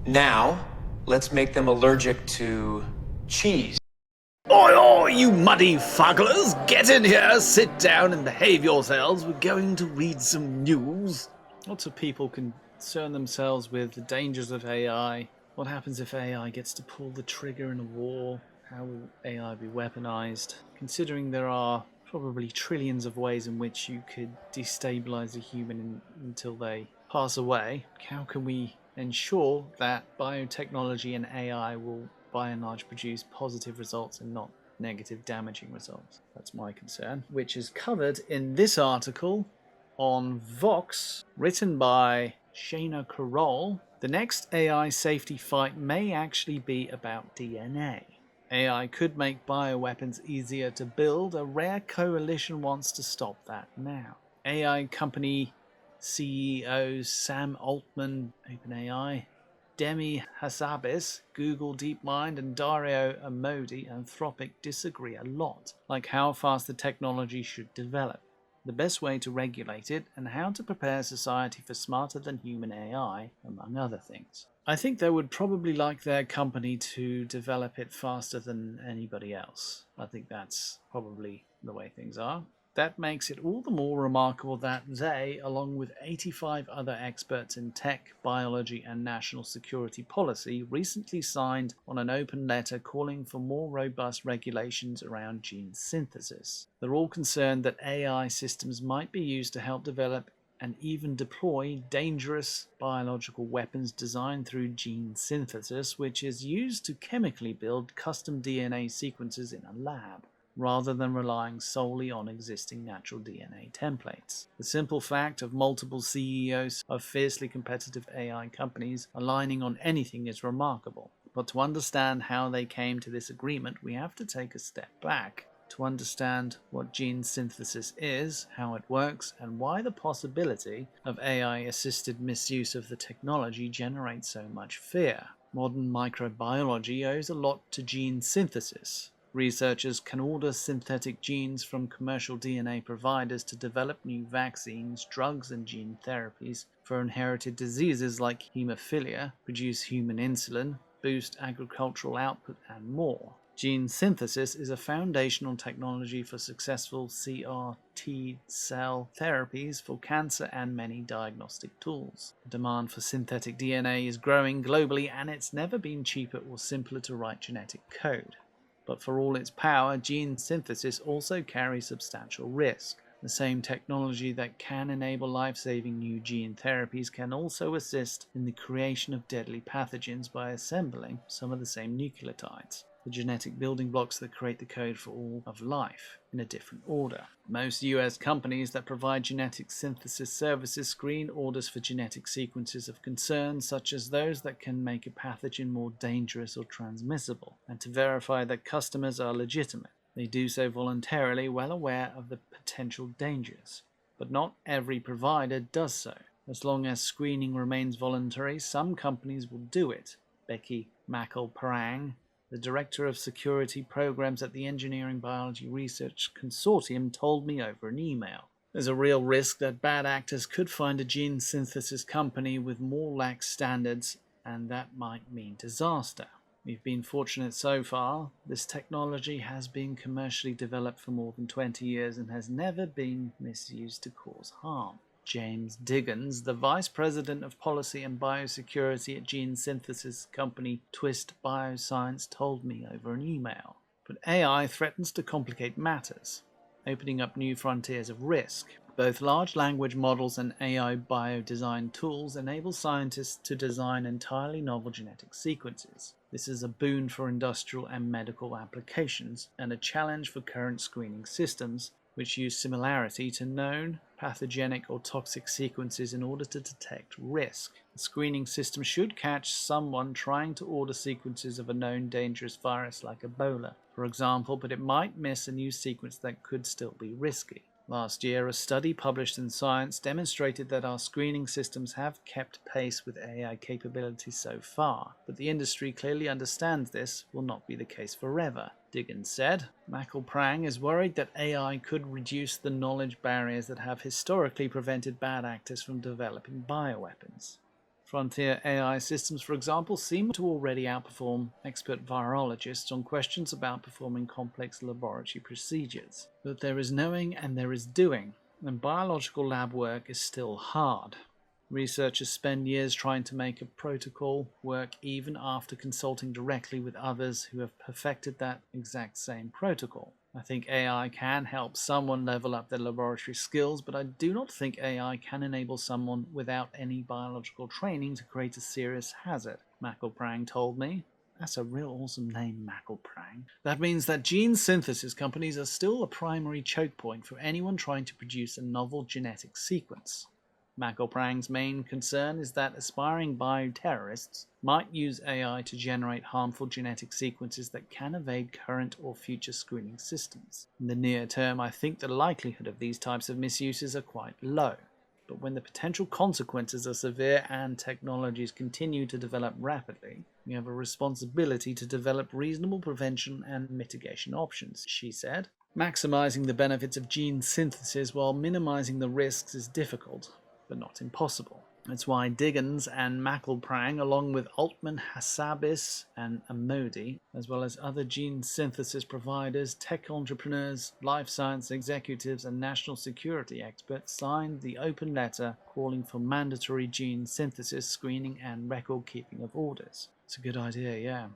Now, let's make them allergic to cheese. Oi, oi, you muddy fugglers! Get in here, sit down and behave yourselves. We're going to read some news. Lots of people concern themselves with the dangers of AI. What happens if AI gets to pull the trigger in a war? How will AI be weaponized? Considering there are probably trillions of ways in which you could destabilize a human until they pass away, how can we ensure that biotechnology and AI will by and large produce positive results and not negative damaging results? That's my concern, which is covered in this article on Vox, written by Shana Carroll. The next AI safety fight may actually be about DNA. AI could make bioweapons easier to build. A rare coalition wants to stop that now. AI company CEOs Sam Altman, OpenAI, Demi Hassabis, Google DeepMind, and Dario Amodi, Anthropic, disagree a lot, like how fast the technology should develop, the best way to regulate it, and how to prepare society for smarter than human AI, among other things. I think they would probably like their company to develop it faster than anybody else. I think that's probably the way things are. That makes it all the more remarkable that they, along with 85 other experts in tech, biology, and national security policy, recently signed on an open letter calling for more robust regulations around gene synthesis. They're all concerned that AI systems might be used to help develop and even deploy dangerous biological weapons designed through gene synthesis, which is used to chemically build custom DNA sequences in a lab, rather than relying solely on existing natural DNA templates. The simple fact of multiple CEOs of fiercely competitive AI companies aligning on anything is remarkable. But to understand how they came to this agreement, we have to take a step back to understand what gene synthesis is, how it works, and why the possibility of AI-assisted misuse of the technology generates so much fear. Modern microbiology owes a lot to gene synthesis. Researchers can order synthetic genes from commercial DNA providers to develop new vaccines, drugs, and gene therapies for inherited diseases like hemophilia, produce human insulin, boost agricultural output, and more. Gene synthesis is a foundational technology for successful CRT cell therapies for cancer and many diagnostic tools. The demand for synthetic DNA is growing globally, and it's never been cheaper or simpler to write genetic code. But for all its power, gene synthesis also carries substantial risk. The same technology that can enable life-saving new gene therapies can also assist in the creation of deadly pathogens by assembling some of the same nucleotides, the genetic building blocks that create the code for all of life, in a different order. Most US companies that provide genetic synthesis services screen orders for genetic sequences of concern, such as those that can make a pathogen more dangerous or transmissible, and to verify that customers are legitimate. They do so voluntarily, well aware of the potential dangers. But not every provider does so. As long as screening remains voluntary, some companies will do it. Becky Mackel-Parang, the Director of Security Programs at the Engineering Biology Research Consortium, told me over an email. There's a real risk that bad actors could find a gene synthesis company with more lax standards, and that might mean disaster. We've been fortunate so far. This technology has been commercially developed for more than 20 years and has never been misused to cause harm. James Diggins, the Vice President of Policy and Biosecurity at gene synthesis company Twist Bioscience, told me over an email. But AI threatens to complicate matters, opening up new frontiers of risk. Both large language models and AI biodesign tools enable scientists to design entirely novel genetic sequences. This is a boon for industrial and medical applications, and a challenge for current screening systems, which use similarity to known pathogenic or toxic sequences in order to detect risk. The screening system should catch someone trying to order sequences of a known dangerous virus like Ebola, for example, but it might miss a new sequence that could still be risky. Last year, a study published in Science demonstrated that our screening systems have kept pace with AI capabilities so far, but the industry clearly understands this will not be the case forever. Diggins said. Mackel-Parang is worried that AI could reduce the knowledge barriers that have historically prevented bad actors from developing bioweapons. Frontier AI systems, for example, seem to already outperform expert virologists on questions about performing complex laboratory procedures. But there is knowing and there is doing, and biological lab work is still hard. Researchers spend years trying to make a protocol work even after consulting directly with others who have perfected that exact same protocol. I think AI can help someone level up their laboratory skills, but I do not think AI can enable someone without any biological training to create a serious hazard, McElprang told me. That's a real awesome name, McElprang. That means that gene synthesis companies are still a primary choke point for anyone trying to produce a novel genetic sequence. McElprang's main concern is that aspiring bioterrorists might use AI to generate harmful genetic sequences that can evade current or future screening systems. In the near term, I think the likelihood of these types of misuses are quite low. But when the potential consequences are severe and technologies continue to develop rapidly, we have a responsibility to develop reasonable prevention and mitigation options, she said. Maximizing the benefits of gene synthesis while minimizing the risks is difficult, but not impossible. That's why Diggins and McElprang, along with Altman, Hassabis, and Amodi, as well as other gene synthesis providers, tech entrepreneurs, life science executives, and national security experts, signed the open letter calling for mandatory gene synthesis screening and record keeping of orders. It's a good idea, yeah.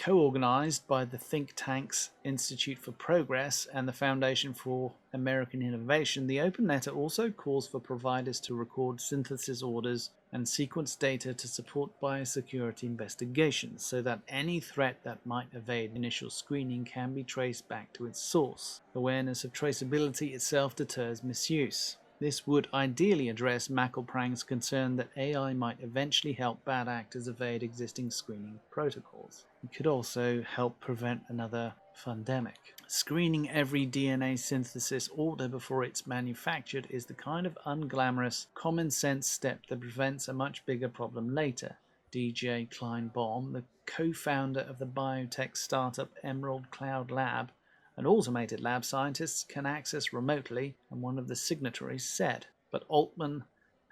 Co-organized by the think tanks Institute for Progress and the Foundation for American Innovation, the open letter also calls for providers to record synthesis orders and sequence data to support biosecurity investigations so that any threat that might evade initial screening can be traced back to its source. Awareness of traceability itself deters misuse. This would ideally address McElprang's concern that AI might eventually help bad actors evade existing screening protocols. It could also help prevent another pandemic. Screening every DNA synthesis order before it's manufactured is the kind of unglamorous, common-sense step that prevents a much bigger problem later. DJ Kleinbaum, the co-founder of the biotech startup Emerald Cloud Lab, an automated lab scientists can access remotely, and one of the signatories said. But Altman,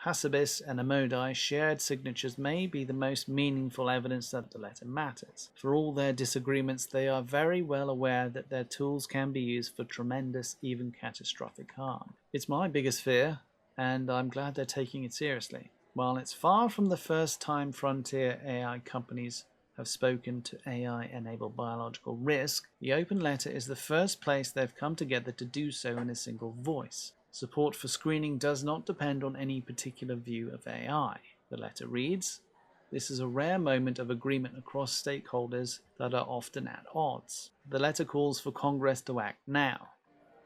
Hassabis, and Amodi shared signatures may be the most meaningful evidence that the letter matters. For all their disagreements, they are very well aware that their tools can be used for tremendous, even catastrophic harm. It's my biggest fear, and I'm glad they're taking it seriously. While it's far from the first time frontier AI companies have spoken to AI-enabled biological risk, the open letter is the first place they've come together to do so in a single voice. Support for screening does not depend on any particular view of AI. The letter reads, "This is a rare moment of agreement across stakeholders that are often at odds. The letter calls for Congress to act now.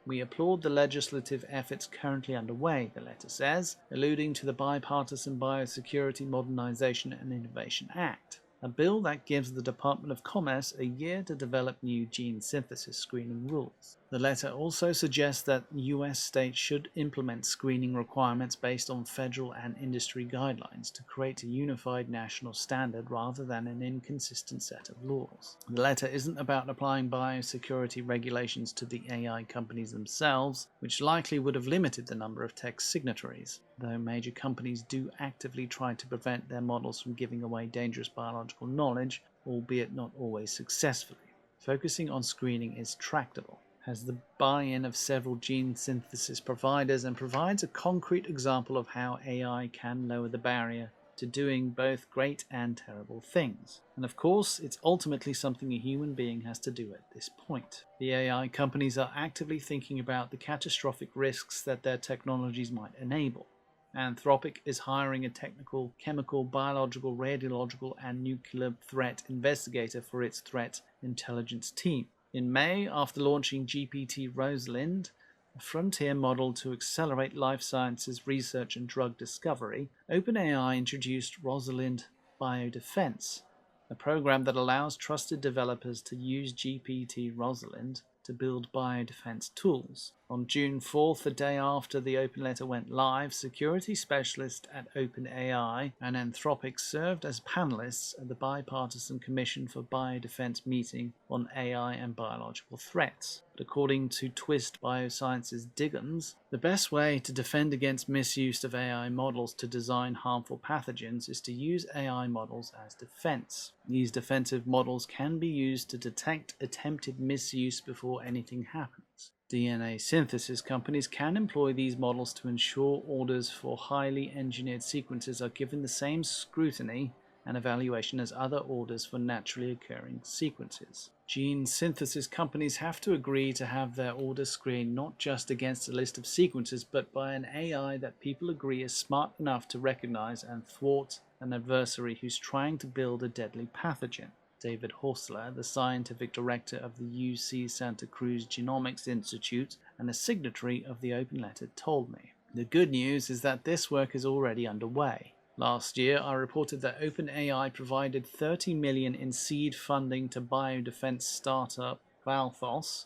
We applaud the legislative efforts currently underway," the letter says, alluding to the Bipartisan Biosecurity Modernization and Innovation Act, a bill that gives the Department of Commerce a year to develop new gene synthesis screening rules. The letter also suggests that U.S. states should implement screening requirements based on federal and industry guidelines to create a unified national standard rather than an inconsistent set of laws. The letter isn't about applying biosecurity regulations to the AI companies themselves, which likely would have limited the number of tech signatories, though major companies do actively try to prevent their models from giving away dangerous biological knowledge, albeit not always successfully. Focusing on screening is tractable, has the buy-in of several gene synthesis providers, and provides a concrete example of how AI can lower the barrier to doing both great and terrible things. And of course, it's ultimately something a human being has to do at this point. The AI companies are actively thinking about the catastrophic risks that their technologies might enable. Anthropic is hiring a technical, chemical, biological, radiological, and nuclear threat investigator for its threat intelligence team. In May, after launching GPT-Rosalind, a frontier model to accelerate life sciences research and drug discovery, OpenAI introduced Rosalind Biodefense, a program that allows trusted developers to use GPT-Rosalind to build biodefense tools. On June 4th, the day after the open letter went live, security specialists at OpenAI and Anthropic served as panelists at the Bipartisan Commission for Biodefense meeting on AI and biological threats. But according to Twist Biosciences Diggins, the best way to defend against misuse of AI models to design harmful pathogens is to use AI models as defense. These defensive models can be used to detect attempted misuse before anything happens. DNA synthesis companies can employ these models to ensure orders for highly engineered sequences are given the same scrutiny and evaluation as other orders for naturally occurring sequences. Gene synthesis companies have to agree to have their orders screened not just against a list of sequences, but by an AI that people agree is smart enough to recognize and thwart an adversary who's trying to build a deadly pathogen. David Horsler, the scientific director of the UC Santa Cruz Genomics Institute and a signatory of the open letter, told me. The good news is that this work is already underway. Last year, I reported that OpenAI provided $30 million in seed funding to biodefense startup Valthos,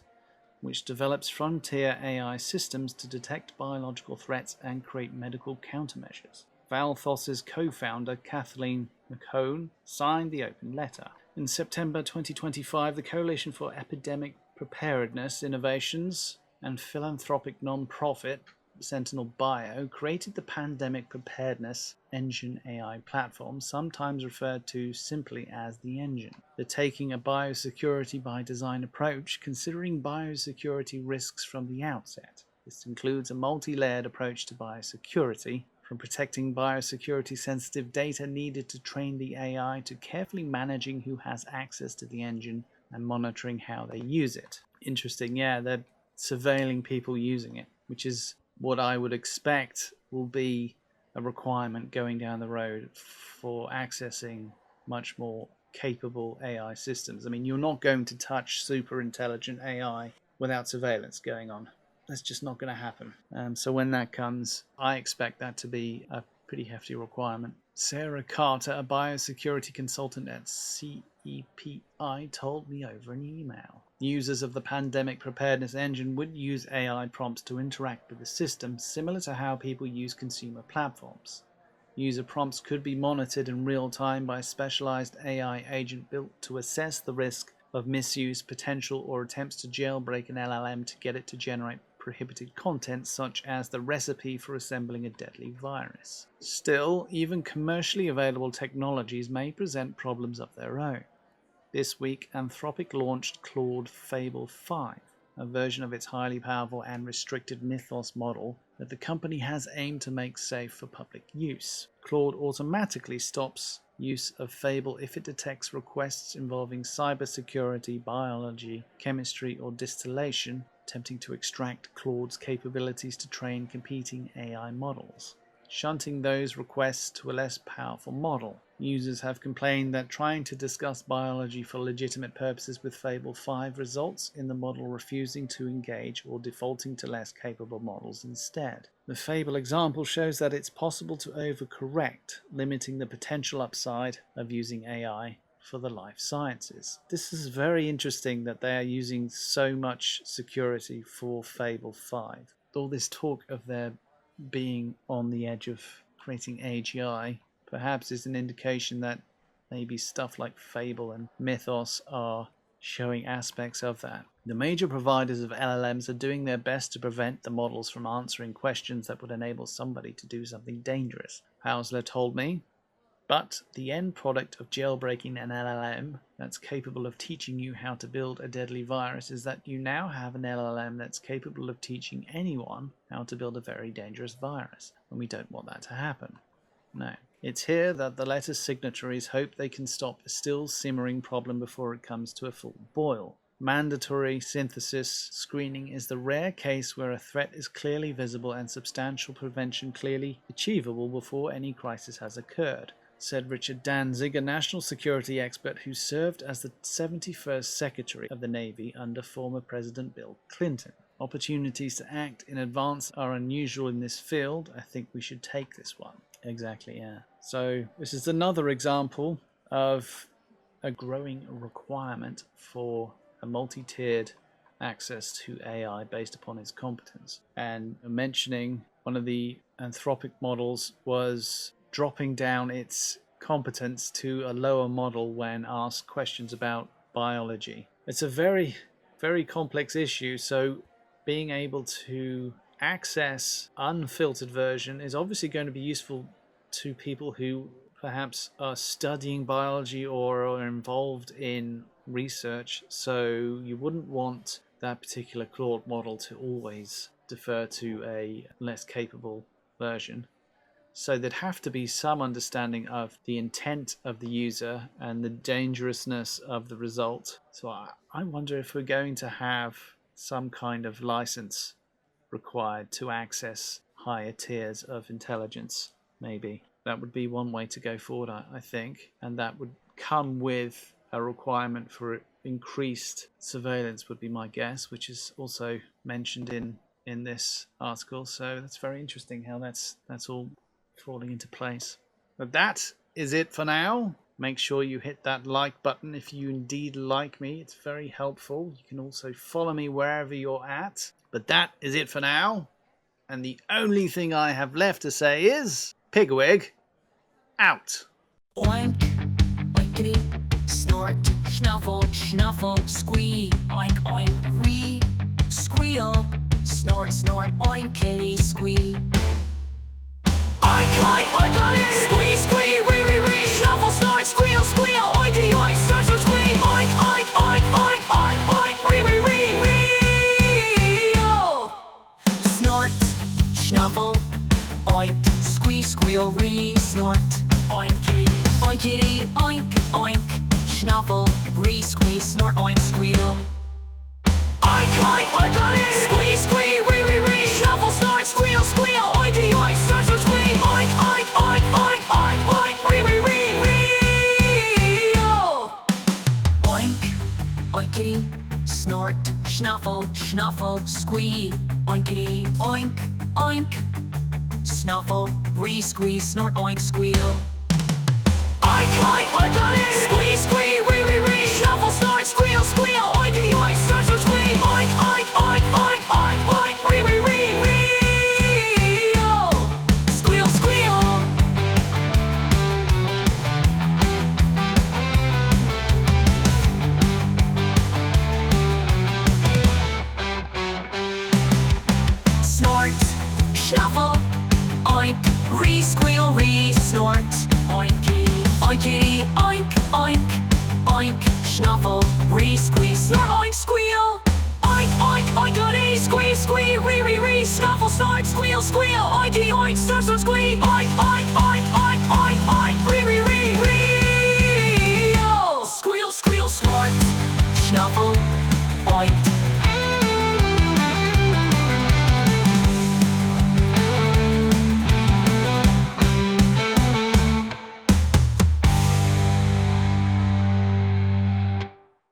which develops frontier AI systems to detect biological threats and create medical countermeasures. Valthos's co-founder, Kathleen McCone, signed the open letter. In September 2025, the Coalition for Epidemic Preparedness Innovations and philanthropic non-profit Sentinel Bio created the Pandemic Preparedness Engine AI platform, sometimes referred to simply as the Engine. They're taking a biosecurity by design approach, considering biosecurity risks from the outset. This includes a multi-layered approach to biosecurity, from protecting biosecurity sensitive data needed to train the AI to carefully managing who has access to the engine and monitoring how they use it. Interesting, yeah, they're surveilling people using it, which is what I would expect will be a requirement going down the road for accessing much more capable AI systems. I mean, you're not going to touch super intelligent AI without surveillance going on. That's just not going to happen. So when that comes, I expect that to be a pretty hefty requirement. Sarah Carter, a biosecurity consultant at CEPI, told me over an email. Users of the Pandemic Preparedness Engine would use AI prompts to interact with the system, similar to how people use consumer platforms. User prompts could be monitored in real time by a specialized AI agent built to assess the risk of misuse, potential, or attempts to jailbreak an LLM to get it to generate prohibited content, such as the recipe for assembling a deadly virus. Still, even commercially available technologies may present problems of their own. This week, Anthropic launched Claude Fable 5, a version of its highly powerful and restricted Mythos model that the company has aimed to make safe for public use. Claude automatically stops use of Fable if it detects requests involving cybersecurity, biology, chemistry, or distillation, attempting to extract Claude's capabilities to train competing AI models, shunting those requests to a less powerful model. Users have complained that trying to discuss biology for legitimate purposes with Fable 5 results in the model refusing to engage or defaulting to less capable models instead. The Fable example shows that it's possible to overcorrect, limiting the potential upside of using AI for the life sciences. This is very interesting that they are using so much security for Fable 5. All this talk of their being on the edge of creating AGI perhaps is an indication that maybe stuff like Fable and Mythos are showing aspects of that. The major providers of LLMs are doing their best to prevent the models from answering questions that would enable somebody to do something dangerous, Hausler told me. But the end product of jailbreaking an LLM that's capable of teaching you how to build a deadly virus is that you now have an LLM that's capable of teaching anyone how to build a very dangerous virus, and we don't want that to happen. No. It's here that the letter's signatories hope they can stop a still simmering problem before it comes to a full boil. Mandatory synthesis screening is the rare case where a threat is clearly visible and substantial prevention clearly achievable before any crisis has occurred, said Richard Danzig, a national security expert who served as the 71st Secretary of the Navy under former President Bill Clinton. Opportunities to act in advance are unusual in this field. I think we should take this one. Exactly, yeah. So this is another example of a growing requirement for a multi-tiered access to AI based upon its competence. And mentioning one of the anthropic models was dropping down its competence to a lower model when asked questions about biology. It's a very, very complex issue, so being able to access unfiltered version is obviously going to be useful to people who perhaps are studying biology or are involved in research. So you wouldn't want that particular Claude model to always defer to a less capable version. So there'd have to be some understanding of the intent of the user and the dangerousness of the result. So I wonder if we're going to have some kind of license required to access higher tiers of intelligence, maybe. That would be one way to go forward, I think. And that would come with a requirement for increased surveillance, would be my guess, which is also mentioned in this article. So that's very interesting how that's all falling into place. But that is it for now. Make sure you hit that like button if you indeed like me. It's very helpful. You can also follow me wherever you're at. But that is it for now. And the only thing I have left to say is Pigwig out. Oink, oinkity, snort, snuffle, snuffle, squee, oink, oink, wee, squeal, snort, snort, oinkity, squee. Oink, oink, oink, squee, squee, wee, wee, wee, snuffle, snort, squeal, squeal, oinky, oink, snort, snort, squee, oink, oink, oink, oink, oink, oink, wee, wee, wee, wee, oh. Snort, snuffle, oink, squee, squeal, wee, snort, oinky, oinkity, oink, oink, snuffle, wee, squee, snort, oink, squeal. Oink, oink, oink, oink, squee, squee, wee, wee, wee, snuffle, snort, squeal, squeal, oinky, oink, snort, snort, squee, oink, oink, oink, oink, oink, oink, wee, wee, wee, wee, oh. Oink, oinkity, snort, snuffle, snuffle, squee, oinkity, oink, oink, snuffle, wee, squee, snort, oink, squeal. Oink, oink, oink, oink, squee, squee, wee, wee, wee, snuffle, snort, squeal, squeal, oinky, oink, snort, snort, squee, oink, oink, oink, oink, oink, oink, wee, wee, wee, wee, oh. Squeal, squeal. Snort, snuffle, oink, re, squeal, re, snort, oinky, oinkity, oink, oink, oink, snuffle, re, squee, snort, oink, squeal, oink, oink, oinkity, squee, squee, re, re, re, snuffle, snort, squeal, squeal, oinky, oink, snort, snort, squee, oink, oink, oink, oink, oink, oink.